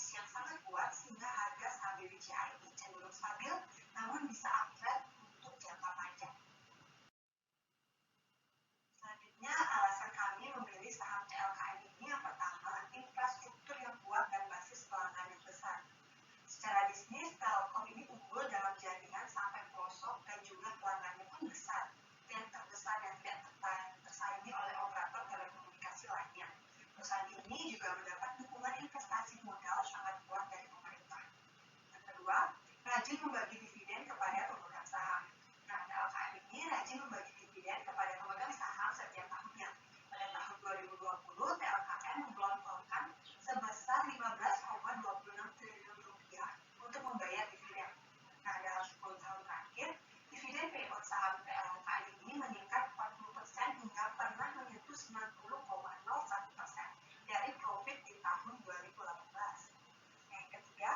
bisnis yang sangat kuat sehingga harga saham BBCA ini cenderung stabil, namun bisa uptrend untuk jangka panjang. Selanjutnya, alasan kami memilih saham TLKM ini yang pertama, infrastruktur yang kuat dan basis pelanggan yang besar. Secara bisnis, Telkom ini unggul dalam jaringan sampai pelosok dan jumlah pelanggannya pun besar, yang terbesar dan tidak tersaingi oleh operator telekomunikasi lainnya. Perusahaan ini juga mendapat dukungan investasi modal sangat kuat dari pemerintah. Yang kedua, rajin membagi dividen kepada pemegang saham. Nah, TLKM ini rajin membagi dividen kepada pemegang saham setiap tahunnya. Pada tahun 2020, TLKM menggelontorkan sebesar 15,26 triliun rupiah untuk membayar dividen. Nah, dalam 10 tahun terakhir, dividen payout saham TLKM ini meningkat 40% hingga pernah menyentuh 90,01% dari profit di tahun 2018. Yang ketiga,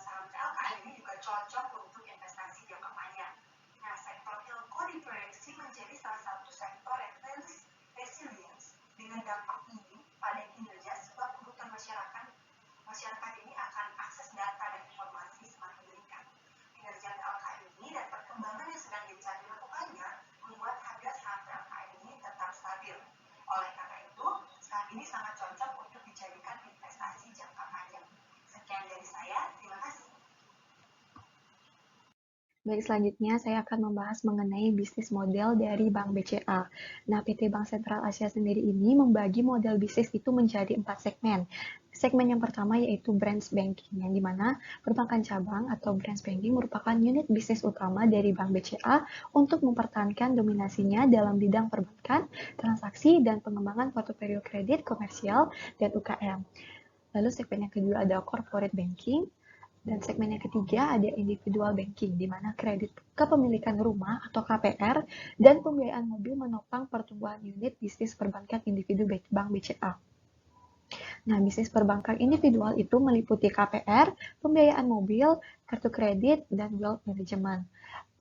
saham TLKM ini juga cocok untuk investasi jangka panjang. Nah, sektor telco diproyeksi menjadi salah satu sektor yang resilience dengan dampak ini pada kinerja sebab kebutuhan masyarakat ini akan akses data dan informasi semakin meningkat. Kinerja TLKM ini dan perkembangan yang sedang gencar dilakukannya membuat harga saham TLKM ini tetap stabil. Oleh karena itu, saham ini sangat cocok untuk dijadikan investasi jangka panjang. Sekian dari saya, terima kasih. Baik, selanjutnya saya akan membahas mengenai bisnis model dari Bank BCA. Nah, PT Bank Sentral Asia sendiri ini membagi model bisnis itu menjadi 4 segmen. Segmen yang pertama yaitu branch banking, yang dimana perbankan cabang atau branch banking merupakan unit bisnis utama dari Bank BCA untuk mempertahankan dominasinya dalam bidang perbankan, transaksi, dan pengembangan portofolio kredit komersial dan UKM. Lalu segmen yang kedua ada corporate banking, dan segmen yang ketiga ada individual banking, di mana kredit kepemilikan rumah atau KPR dan pembiayaan mobil menopang pertumbuhan unit bisnis perbankan individu Bank BCA. Nah, bisnis perbankan individual itu meliputi KPR, pembiayaan mobil, kartu kredit, dan wealth management.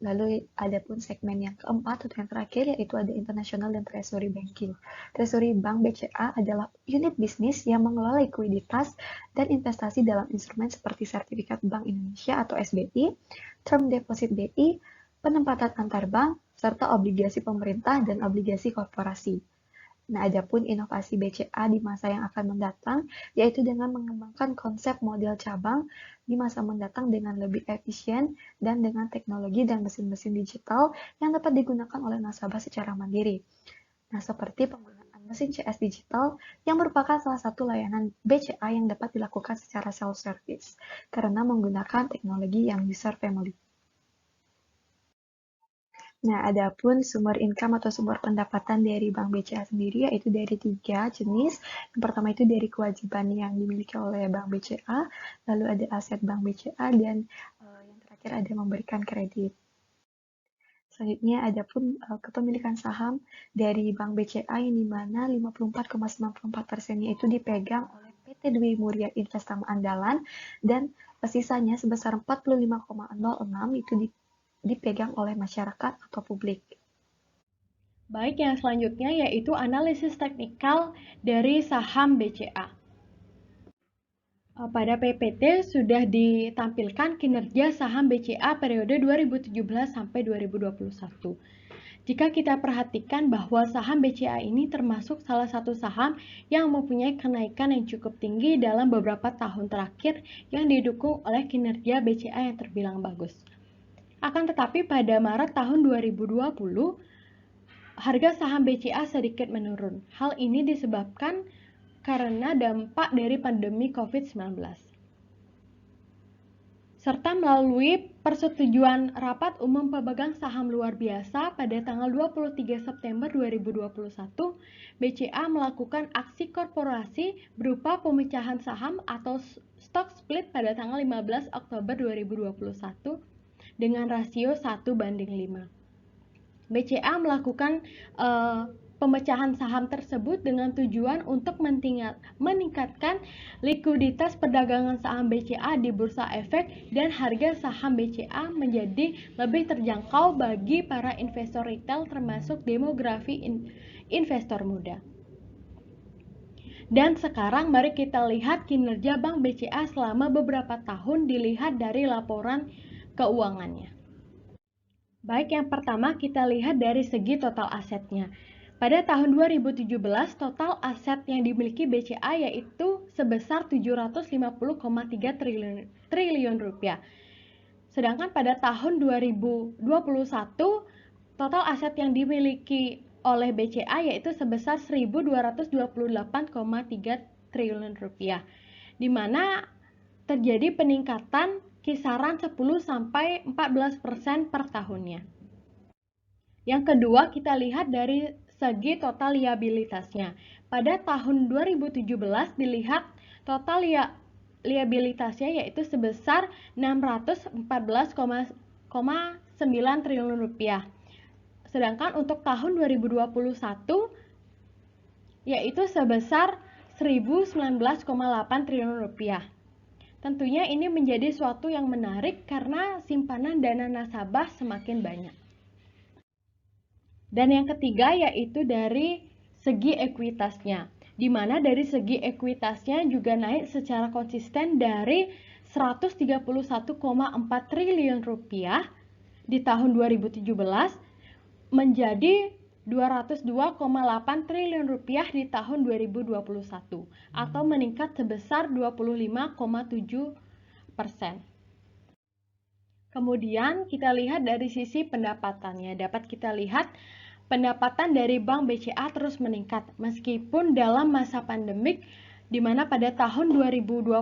Lalu ada pun segmen yang keempat atau yang terakhir yaitu ada international dan treasury banking. Treasury Bank BCA adalah unit bisnis yang mengelola likuiditas dan investasi dalam instrumen seperti sertifikat Bank Indonesia atau SBI, term deposit BI, penempatan antar bank, serta obligasi pemerintah dan obligasi korporasi. Nah, adapun inovasi BCA di masa yang akan mendatang, yaitu dengan mengembangkan konsep model cabang di masa mendatang dengan lebih efisien dan dengan teknologi dan mesin-mesin digital yang dapat digunakan oleh nasabah secara mandiri. Nah, seperti penggunaan mesin CS digital yang merupakan salah satu layanan BCA yang dapat dilakukan secara self-service karena menggunakan teknologi yang user-friendly. Nah, adapun sumber income atau sumber pendapatan dari Bank BCA sendiri yaitu dari 3 jenis. Yang pertama itu dari kewajiban yang dimiliki oleh Bank BCA, lalu ada aset Bank BCA, dan yang terakhir ada memberikan kredit. Selanjutnya adapun kepemilikan saham dari Bank BCA yang dimana 54,94%-nya itu dipegang oleh PT Dwi Muria Investama Andalan dan sisanya sebesar 45,06 itu dipegang oleh masyarakat atau publik. Baik, yang selanjutnya yaitu analisis teknikal dari saham BCA. Pada PPT sudah ditampilkan kinerja saham BCA periode 2017 sampai 2021. Jika kita perhatikan bahwa saham BCA ini termasuk salah satu saham yang mempunyai kenaikan yang cukup tinggi dalam beberapa tahun terakhir yang didukung oleh kinerja BCA yang terbilang bagus. Akan tetapi pada Maret tahun 2020, harga saham BCA sedikit menurun. Hal ini disebabkan karena dampak dari pandemi COVID-19. Serta melalui persetujuan rapat umum pemegang saham luar biasa pada tanggal 23 September 2021, BCA melakukan aksi korporasi berupa pemecahan saham atau stock split pada tanggal 15 Oktober 2021 dengan rasio 1:5. BCA melakukan pemecahan saham tersebut dengan tujuan untuk meningkatkan likuiditas perdagangan saham BCA di Bursa Efek dan harga saham BCA menjadi lebih terjangkau bagi para investor retail termasuk demografi investor muda. Dan sekarang mari kita lihat kinerja Bank BCA selama beberapa tahun dilihat dari laporan keuangannya. Baik, yang pertama kita lihat dari segi total asetnya. Pada tahun 2017, total aset yang dimiliki BCA yaitu sebesar 750,3 triliun rupiah. Sedangkan pada tahun 2021, total aset yang dimiliki oleh BCA yaitu sebesar 1.228,3 triliun rupiah, di mana terjadi peningkatan kisaran 10-14% per tahunnya. Yang kedua, kita lihat dari segi total liabilitasnya. Pada tahun 2017 dilihat total liabilitasnya yaitu sebesar 614,9 triliun rupiah. Sedangkan untuk tahun 2021 yaitu sebesar 1019,8 triliun rupiah. Tentunya ini menjadi suatu yang menarik karena simpanan dana nasabah semakin banyak. Dan yang ketiga yaitu dari segi ekuitasnya, di mana dari segi ekuitasnya juga naik secara konsisten dari 131,4 triliun rupiah di tahun 2017 menjadi 202,8 triliun rupiah di tahun 2021 atau meningkat sebesar 25,7%. Kemudian kita lihat dari sisi pendapatannya. Dapat kita lihat pendapatan dari Bank BCA terus meningkat meskipun dalam masa pandemik di mana pada tahun 2020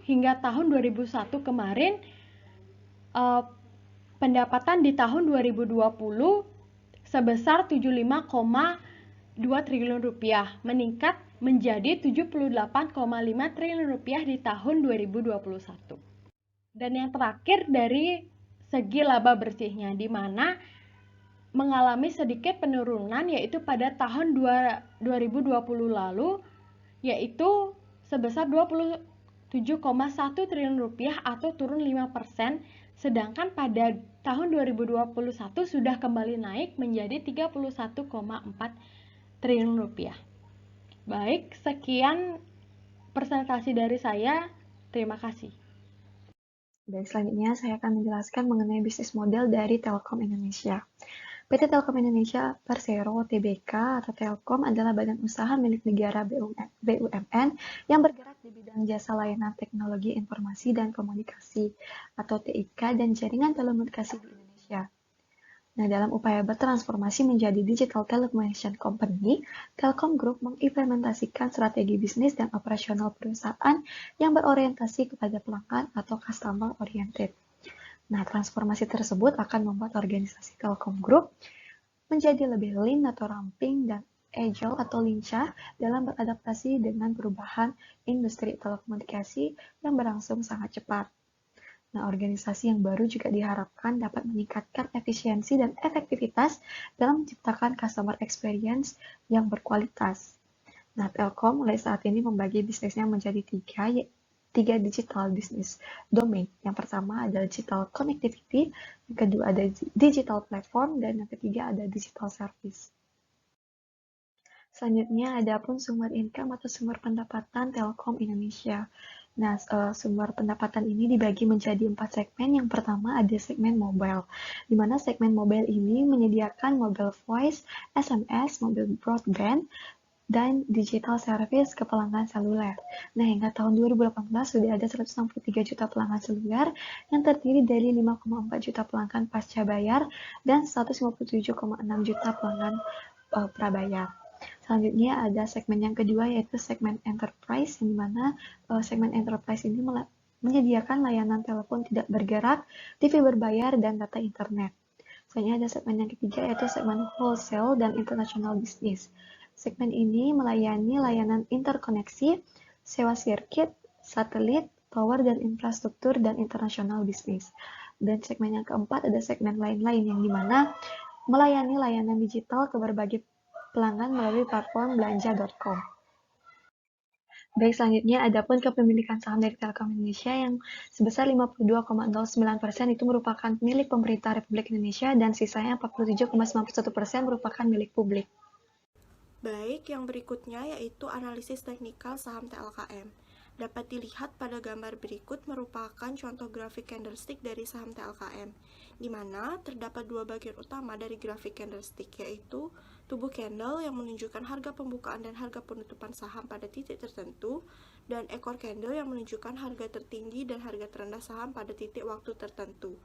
hingga tahun 2001 kemarin pendapatan di tahun 2020 sebesar 75,2 triliun rupiah meningkat menjadi 78,5 triliun rupiah di tahun 2021. Dan yang terakhir dari segi laba bersihnya di mana mengalami sedikit penurunan yaitu pada tahun 2020 lalu yaitu sebesar 27,1 triliun rupiah atau turun 5%, sedangkan pada tahun 2021 sudah kembali naik menjadi 31,4 triliun rupiah. Baik, sekian presentasi dari saya. Terima kasih. Baik, selanjutnya saya akan menjelaskan mengenai bisnis model dari Telkom Indonesia. PT Telkom Indonesia Persero Tbk atau Telkom adalah badan usaha milik negara BUMN yang bergerak di bidang jasa layanan teknologi informasi dan komunikasi atau TIK dan jaringan telekomunikasi di Indonesia. Nah, dalam upaya bertransformasi menjadi Digital Telecommunication Company, Telkom Group mengimplementasikan strategi bisnis dan operasional perusahaan yang berorientasi kepada pelanggan atau customer oriented. Nah, transformasi tersebut akan membuat organisasi Telkom Group menjadi lebih lean atau ramping dan agile atau lincah dalam beradaptasi dengan perubahan industri telekomunikasi yang berlangsung sangat cepat. Nah, organisasi yang baru juga diharapkan dapat meningkatkan efisiensi dan efektivitas dalam menciptakan customer experience yang berkualitas. Nah, Telkom mulai saat ini membagi bisnisnya menjadi tiga digital business domain. Yang pertama ada digital connectivity, yang kedua ada digital platform, dan yang ketiga ada digital service. Selanjutnya ada pun sumber income atau sumber pendapatan Telkom Indonesia. Nah, sumber pendapatan ini dibagi menjadi 4 segmen. Yang pertama ada segmen mobile, di mana segmen mobile ini menyediakan mobile voice, SMS, mobile broadband, dan digital service ke pelanggan seluler. Nah, hingga tahun 2018 sudah ada 163 juta pelanggan seluler yang terdiri dari 5,4 juta pelanggan pasca bayar dan 157,6 juta pelanggan prabayar. Selanjutnya ada segmen yang kedua yaitu segmen enterprise, yang dimana segmen enterprise ini menyediakan layanan telepon tidak bergerak, TV berbayar, dan data internet. Selanjutnya ada segmen yang ketiga yaitu segmen wholesale dan international business. Segmen ini melayani layanan interkoneksi, sewa sirkuit, satelit, tower, dan infrastruktur, dan internasional bisnis. Dan segmen yang keempat ada segmen lain-lain yang dimana melayani layanan digital ke berbagai pelanggan melalui platform belanja.com. Baik, selanjutnya ada pun kepemilikan saham dari Telkom Indonesia yang sebesar 52,09% itu merupakan milik pemerintah Republik Indonesia dan sisanya 47,91% merupakan milik publik. Baik, yang berikutnya yaitu analisis teknikal saham TLKM. Dapat dilihat pada gambar berikut merupakan contoh grafik candlestick dari saham TLKM, di mana terdapat dua bagian utama dari grafik candlestick, yaitu tubuh candle yang menunjukkan harga pembukaan dan harga penutupan saham pada titik tertentu, dan ekor candle yang menunjukkan harga tertinggi dan harga terendah saham pada titik waktu tertentu.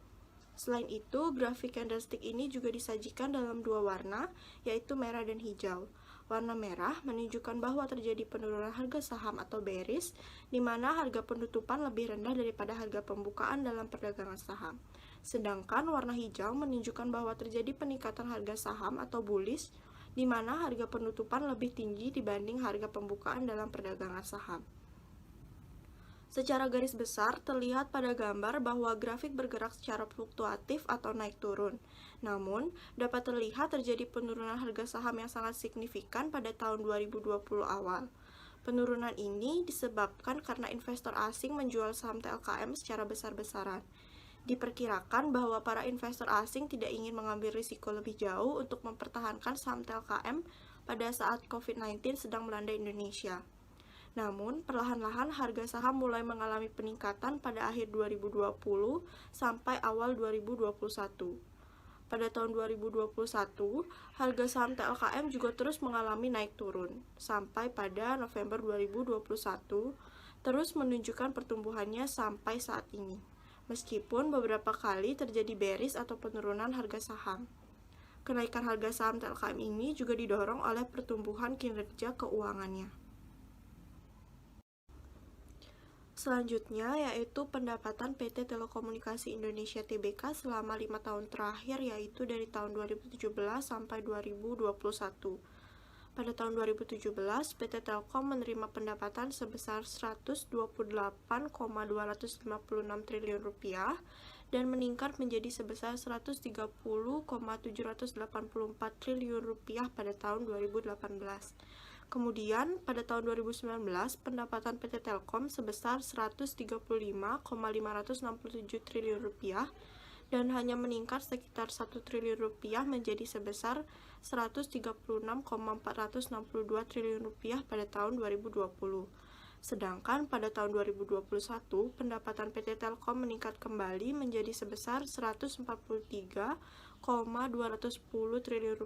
Selain itu, grafik candlestick ini juga disajikan dalam dua warna, yaitu merah dan hijau. Warna merah menunjukkan bahwa terjadi penurunan harga saham atau bearish, di mana harga penutupan lebih rendah daripada harga pembukaan dalam perdagangan saham. Sedangkan warna hijau menunjukkan bahwa terjadi peningkatan harga saham atau bullish, di mana harga penutupan lebih tinggi dibanding harga pembukaan dalam perdagangan saham. Secara garis besar, terlihat pada gambar bahwa grafik bergerak secara fluktuatif atau naik turun. Namun, dapat terlihat terjadi penurunan harga saham yang sangat signifikan pada tahun 2020 awal. Penurunan ini disebabkan karena investor asing menjual saham TLKM secara besar-besaran. Diperkirakan bahwa para investor asing tidak ingin mengambil risiko lebih jauh untuk mempertahankan saham TLKM pada saat COVID-19 sedang melanda Indonesia. Namun, perlahan-lahan harga saham mulai mengalami peningkatan pada akhir 2020 sampai awal 2021. Pada tahun 2021, harga saham TLKM juga terus mengalami naik turun, sampai pada November 2021, terus menunjukkan pertumbuhannya sampai saat ini, meskipun beberapa kali terjadi bearish atau penurunan harga saham. Kenaikan harga saham TLKM ini juga didorong oleh pertumbuhan kinerja keuangannya. Selanjutnya yaitu pendapatan PT Telekomunikasi Indonesia Tbk selama 5 tahun terakhir, yaitu dari tahun 2017 sampai 2021. Pada tahun 2017, PT Telkom menerima pendapatan sebesar Rp128,256 triliun dan meningkat menjadi sebesar Rp130,784 triliun pada tahun 2018. Kemudian, pada tahun 2019, pendapatan PT Telkom sebesar Rp135,567 triliun dan hanya meningkat sekitar Rp1 triliun menjadi sebesar Rp136,462 triliun pada tahun 2020. Sedangkan pada tahun 2021, pendapatan PT Telkom meningkat kembali menjadi sebesar Rp143,210 triliun.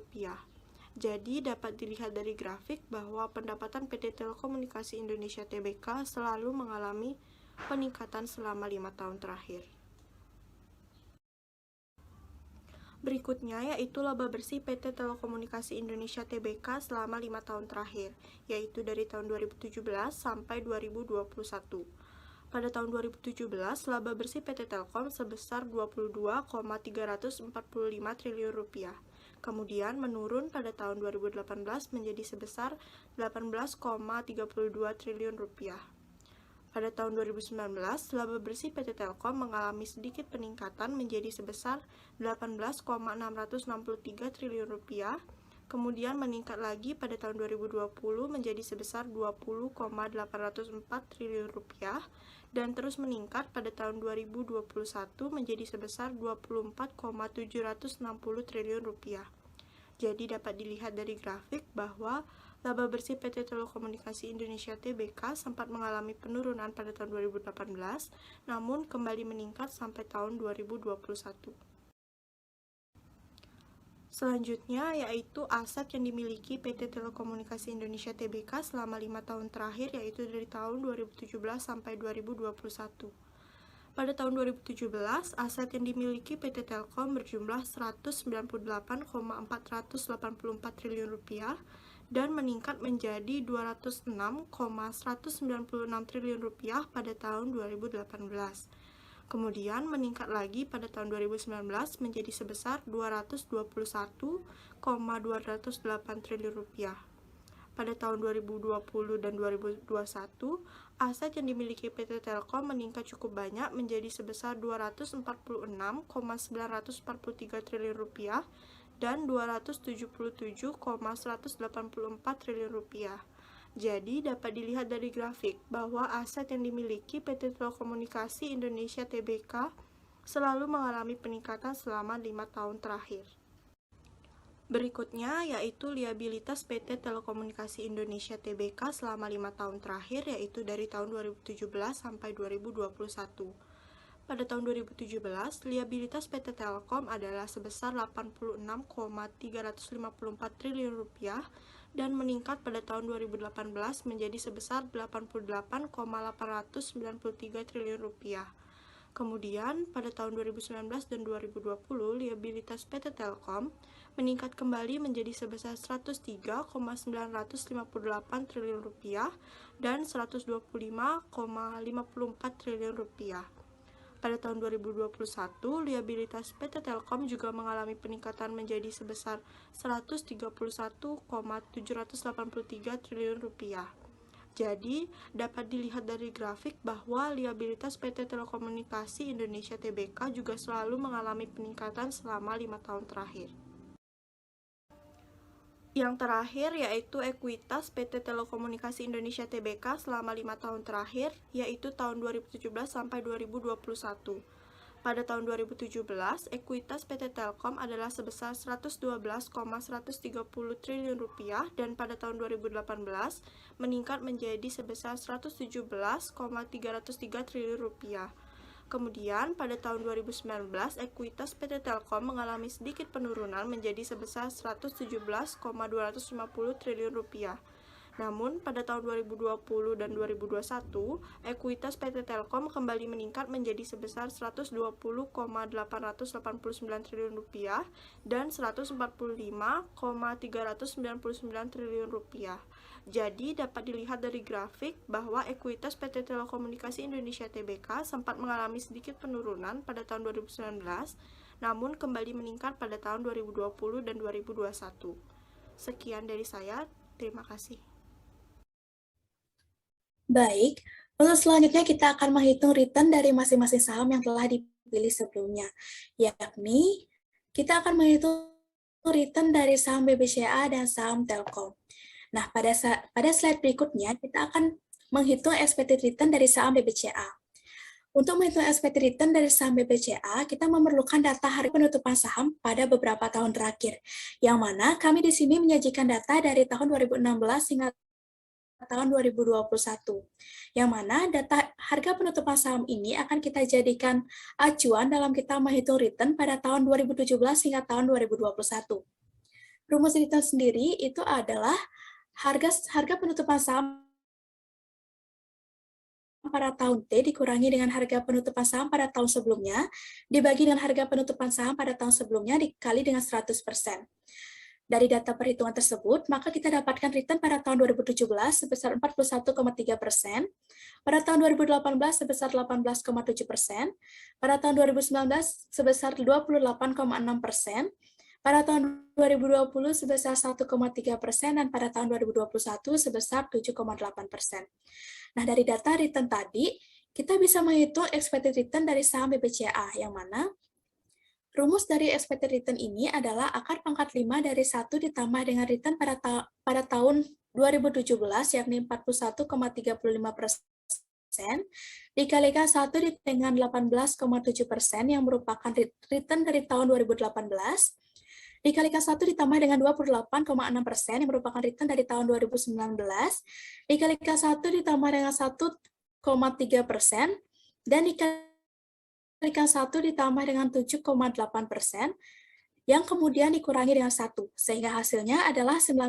Jadi, dapat dilihat dari grafik bahwa pendapatan PT Telekomunikasi Indonesia Tbk selalu mengalami peningkatan selama 5 tahun terakhir. Berikutnya yaitu laba bersih PT Telekomunikasi Indonesia Tbk selama 5 tahun terakhir, yaitu dari tahun 2017 sampai 2021. Pada tahun 2017, laba bersih PT Telkom sebesar Rp22,345 triliun. Kemudian menurun pada tahun 2018 menjadi sebesar Rp18,32 triliun. Pada tahun 2019, laba bersih PT Telkom mengalami sedikit peningkatan menjadi sebesar Rp18,663 triliun, kemudian meningkat lagi pada tahun 2020 menjadi sebesar Rp20,804 triliun, dan terus meningkat pada tahun 2021 menjadi sebesar Rp24,760 triliun. Jadi dapat dilihat dari grafik bahwa laba bersih PT Telekomunikasi Indonesia Tbk sempat mengalami penurunan pada tahun 2018, namun kembali meningkat sampai tahun 2021. Selanjutnya yaitu aset yang dimiliki PT Telekomunikasi Indonesia Tbk selama 5 tahun terakhir, yaitu dari tahun 2017 sampai 2021. Pada tahun 2017, aset yang dimiliki PT Telkom berjumlah Rp198,484 triliun dan meningkat menjadi Rp206,196 triliun pada tahun 2018. Kemudian meningkat lagi pada tahun 2019 menjadi sebesar Rp221,208 triliun. Pada tahun 2020 dan 2021, aset yang dimiliki PT Telkom meningkat cukup banyak menjadi sebesar Rp246,943 triliun dan Rp277,184 triliun. Jadi, dapat dilihat dari grafik bahwa aset yang dimiliki PT Telekomunikasi Indonesia Tbk selalu mengalami peningkatan selama 5 tahun terakhir. Berikutnya yaitu liabilitas PT Telekomunikasi Indonesia Tbk selama 5 tahun terakhir, yaitu dari tahun 2017 sampai 2021. Pada tahun 2017, liabilitas PT Telkom adalah sebesar 86,354 triliun rupiah dan meningkat pada tahun 2018 menjadi sebesar 88,893 triliun rupiah. Kemudian, pada tahun 2019 dan 2020, liabilitas PT Telkom meningkat kembali menjadi sebesar 103,958 triliun rupiah dan 125,54 triliun rupiah. Pada tahun 2021, liabilitas PT Telkom juga mengalami peningkatan menjadi sebesar 131,783 triliun rupiah. Jadi, dapat dilihat dari grafik bahwa liabilitas PT Telekomunikasi Indonesia Tbk juga selalu mengalami peningkatan selama 5 tahun terakhir. Yang terakhir yaitu ekuitas PT Telekomunikasi Indonesia Tbk selama 5 tahun terakhir, yaitu tahun 2017 sampai 2021. Pada tahun 2017, ekuitas PT Telkom adalah sebesar 112,130 triliun rupiah dan pada tahun 2018 meningkat menjadi sebesar 117,303 triliun rupiah. Kemudian, pada tahun 2019, ekuitas PT Telkom mengalami sedikit penurunan menjadi sebesar 117,250 triliun rupiah. Namun, pada tahun 2020 dan 2021, ekuitas PT Telkom kembali meningkat menjadi sebesar 120,889 triliun rupiah dan 145,399 triliun rupiah. Jadi, dapat dilihat dari grafik bahwa ekuitas PT Telekomunikasi Indonesia Tbk sempat mengalami sedikit penurunan pada tahun 2019, namun kembali meningkat pada tahun 2020 dan 2021. Sekian dari saya, terima kasih. Baik, untuk selanjutnya kita akan menghitung return dari masing-masing saham yang telah dipilih sebelumnya, yakni kita akan menghitung return dari saham BBCA dan saham Telkom. Nah, pada slide berikutnya, kita akan menghitung expected return dari saham BBCA. Untuk menghitung expected return dari saham BBCA, kita memerlukan data harga penutupan saham pada beberapa tahun terakhir, yang mana kami di sini menyajikan data dari tahun 2016 hingga tahun 2021, yang mana data harga penutupan saham ini akan kita jadikan acuan dalam kita menghitung return pada tahun 2017 hingga tahun 2021. Rumus return sendiri itu adalah harga penutupan saham pada tahun T dikurangi dengan harga penutupan saham pada tahun sebelumnya, dibagi dengan harga penutupan saham pada tahun sebelumnya dikali dengan 100%. Dari data perhitungan tersebut, maka kita dapatkan return pada tahun 2017 sebesar 41,3%, pada tahun 2018 sebesar 18,7%, pada tahun 2019 sebesar 28,6%, pada tahun 2020 sebesar 1,3% dan pada tahun 2021 sebesar 7,8%. Nah, dari data return tadi, kita bisa menghitung expected return dari saham BBCA, yang mana rumus dari expected return ini adalah akar pangkat 5 dari 1 ditambah dengan return pada tahun 2017, yakni 41,35%, dikalikan 1 dengan 18,7% yang merupakan return dari tahun 2018, dikalikan 1 ditambah dengan 28,6% yang merupakan return dari tahun 2019, dikalikan 1 ditambah dengan 1,3%, dan dikalikan 1 ditambah dengan 7,8%, yang kemudian dikurangi dengan 1, sehingga hasilnya adalah 19%.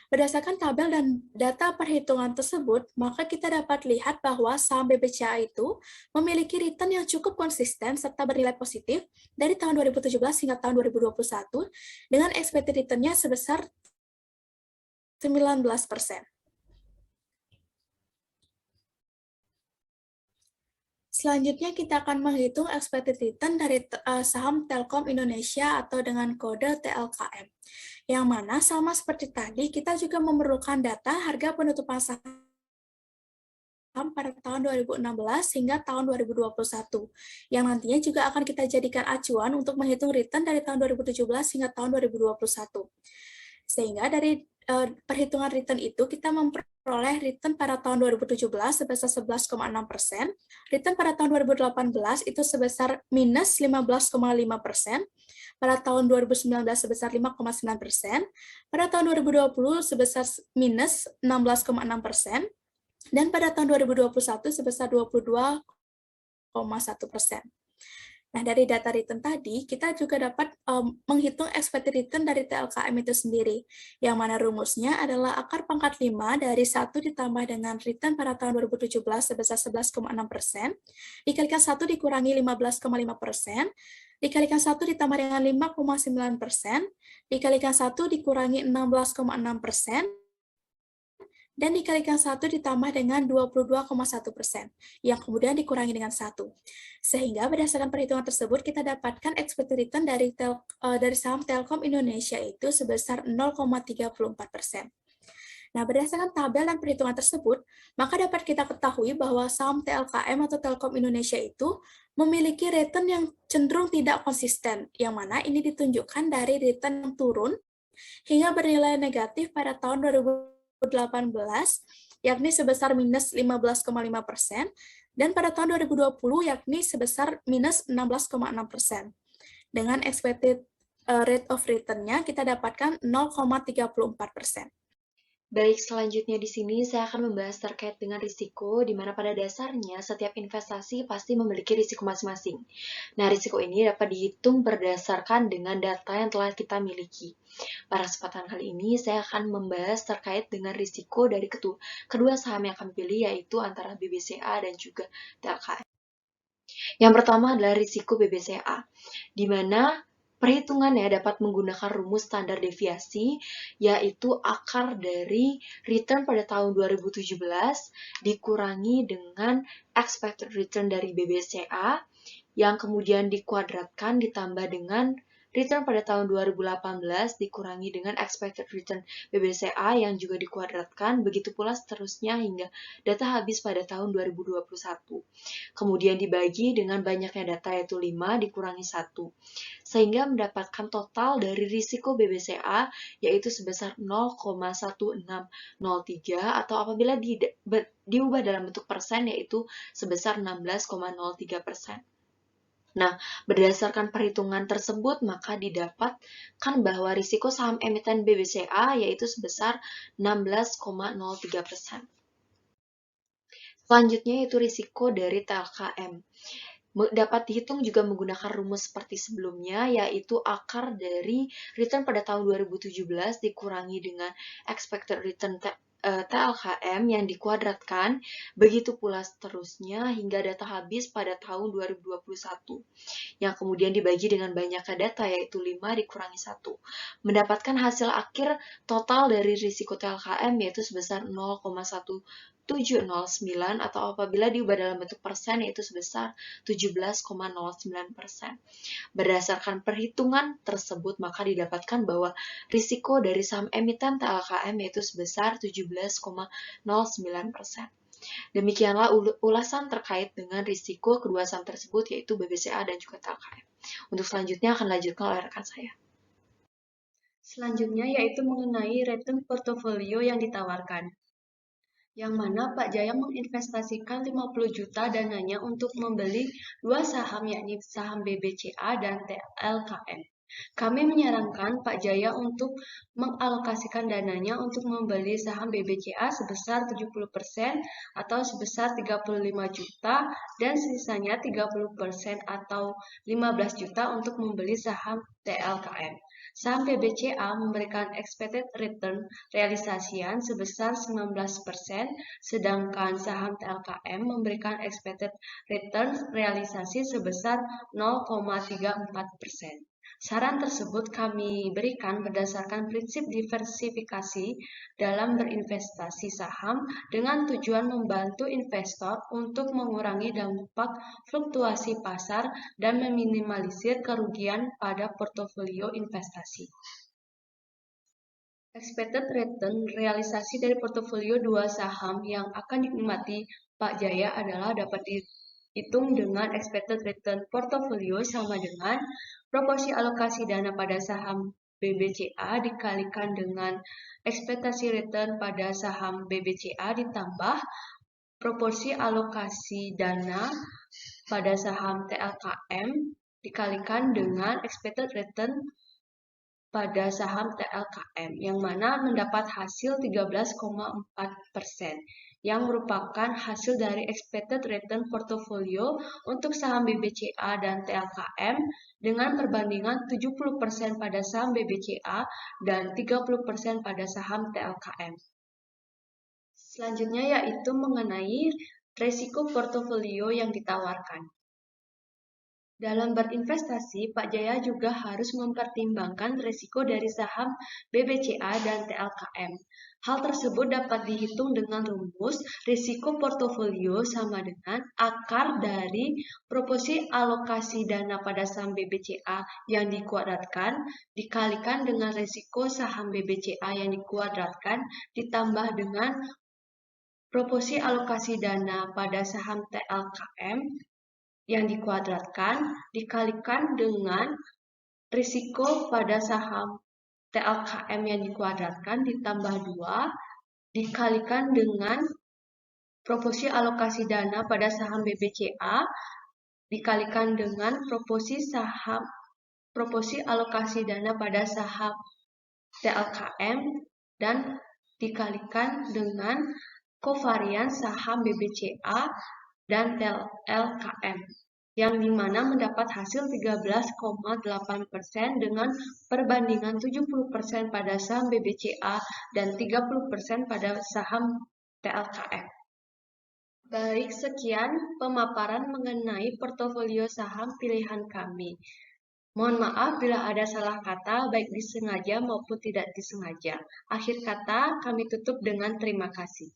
Berdasarkan tabel dan data perhitungan tersebut, maka kita dapat lihat bahwa saham BBCA itu memiliki return yang cukup konsisten serta bernilai positif dari tahun 2017 hingga tahun 2021 dengan expected return-nya sebesar 19%. Selanjutnya kita akan menghitung expected return dari saham Telkom Indonesia atau dengan kode TLKM. Yang mana sama seperti tadi, kita juga memerlukan data harga penutupan saham pada tahun 2016 hingga tahun 2021, yang nantinya juga akan kita jadikan acuan untuk menghitung return dari tahun 2017 hingga tahun 2021. Sehingga dari perhitungan return itu kita memperoleh return pada tahun 2017 sebesar 11,6%, return pada tahun 2018 itu sebesar minus 15,5%, pada tahun 2019 sebesar 5,9%, pada tahun 2020 sebesar minus 16,6%, dan pada tahun 2021 sebesar 22,1%. Nah, dari data return tadi, kita juga dapat menghitung expected return dari TLKM itu sendiri, yang mana rumusnya adalah akar pangkat 5 dari 1 ditambah dengan return pada tahun 2017 sebesar 11,6%, dikalikan 1 dikurangi 15,5%, dikalikan 1 ditambah dengan 5,9%, dikalikan 1 dikurangi 16,6%, dan dikalikan 1 ditambah dengan 22,1%, yang kemudian dikurangi dengan 1. Sehingga berdasarkan perhitungan tersebut, kita dapatkan expected return dari saham Telkom Indonesia itu sebesar 0,34%. Nah, berdasarkan tabel dan perhitungan tersebut, maka dapat kita ketahui bahwa saham TLKM atau Telkom Indonesia itu memiliki return yang cenderung tidak konsisten, yang mana ini ditunjukkan dari return yang turun hingga bernilai negatif pada tahun 2018, yakni sebesar minus 15,5%, dan pada tahun 2020 yakni sebesar minus 16,6%. Dengan expected rate of return-nya kita dapatkan 0,34%. Baik, selanjutnya di sini saya akan membahas terkait dengan risiko, di mana pada dasarnya setiap investasi pasti memiliki risiko masing-masing. Nah, risiko ini dapat dihitung berdasarkan dengan data yang telah kita miliki. Pada kesempatan kali ini, saya akan membahas terkait dengan risiko dari kedua saham yang kami pilih, yaitu antara BBCA dan juga TLKM. Yang pertama adalah risiko BBCA, di mana perhitungannya dapat menggunakan rumus standar deviasi, yaitu akar dari return pada tahun 2017 dikurangi dengan expected return dari BBCA, yang kemudian dikuadratkan ditambah dengan return pada tahun 2018 dikurangi dengan expected return BBCA yang juga dikuadratkan, begitu pula seterusnya hingga data habis pada tahun 2021. Kemudian dibagi dengan banyaknya data yaitu 5 dikurangi 1. Sehingga mendapatkan total dari risiko BBCA yaitu sebesar 0,1603 atau apabila diubah dalam bentuk persen yaitu sebesar 16,03%. Nah, berdasarkan perhitungan tersebut, maka didapatkan bahwa risiko saham emiten BBCA yaitu sebesar 16,03%. Selanjutnya yaitu risiko dari TLKM. Dapat dihitung juga menggunakan rumus seperti sebelumnya, yaitu akar dari return pada tahun 2017 dikurangi dengan expected return TLKM yang dikuadratkan, begitu pula seterusnya hingga data habis pada tahun 2021, yang kemudian dibagi dengan banyaknya data yaitu 5 dikurangi 1, mendapatkan hasil akhir total dari risiko TLKM yaitu sebesar 0,1709 atau apabila diubah dalam bentuk persen yaitu sebesar 17,09%. Berdasarkan perhitungan tersebut, maka didapatkan bahwa risiko dari saham emiten TLKM yaitu sebesar 17,09%. Demikianlah ulasan terkait dengan risiko kedua saham tersebut yaitu BBCA dan juga TLKM. Untuk selanjutnya akan dilanjutkan oleh rekan saya. Selanjutnya yaitu mengenai return portofolio yang ditawarkan, yang mana Pak Jaya menginvestasikan 50 juta dananya untuk membeli dua saham yakni saham BBCA dan TLKM. Kami menyarankan Pak Jaya untuk mengalokasikan dananya untuk membeli saham BBCA sebesar 70% atau sebesar 35 juta dan sisanya 30% atau 15 juta untuk membeli saham TLKM. Saham BBCA memberikan expected return realisasian sebesar 19%, sedangkan saham TLKM memberikan expected return realisasi sebesar 0,34%. Saran tersebut kami berikan berdasarkan prinsip diversifikasi dalam berinvestasi saham dengan tujuan membantu investor untuk mengurangi dampak fluktuasi pasar dan meminimalisir kerugian pada portofolio investasi. Expected return realisasi dari portofolio dua saham yang akan dinikmati Pak Jaya adalah dapat dihitung dengan expected return portofolio sama dengan proporsi alokasi dana pada saham BBCA dikalikan dengan ekspektasi return pada saham BBCA ditambah proporsi alokasi dana pada saham TLKM dikalikan dengan expected return pada saham TLKM, yang mana mendapat hasil 13,4%, yang merupakan hasil dari expected return portofolio untuk saham BBCA dan TLKM dengan perbandingan 70% pada saham BBCA dan 30% pada saham TLKM. Selanjutnya yaitu mengenai resiko portofolio yang ditawarkan. Dalam berinvestasi, Pak Jaya juga harus mempertimbangkan risiko dari saham BBCA dan TLKM. Hal tersebut dapat dihitung dengan rumus risiko portofolio sama dengan akar dari proporsi alokasi dana pada saham BBCA yang dikuadratkan dikalikan dengan risiko saham BBCA yang dikuadratkan ditambah dengan proporsi alokasi dana pada saham TLKM yang dikuadratkan dikalikan dengan risiko pada saham TLKM yang dikuadratkan ditambah 2 dikalikan dengan proporsi alokasi dana pada saham BBCA dikalikan dengan proporsi alokasi dana pada saham TLKM dan dikalikan dengan kovarian saham BBCA dan TLKM, yang dimana mendapat hasil 13,8% dengan perbandingan 70% pada saham BBCA dan 30% pada saham TLKM. Baik, sekian pemaparan mengenai portofolio saham pilihan kami. Mohon maaf bila ada salah kata, baik disengaja maupun tidak disengaja. Akhir kata, kami tutup dengan terima kasih.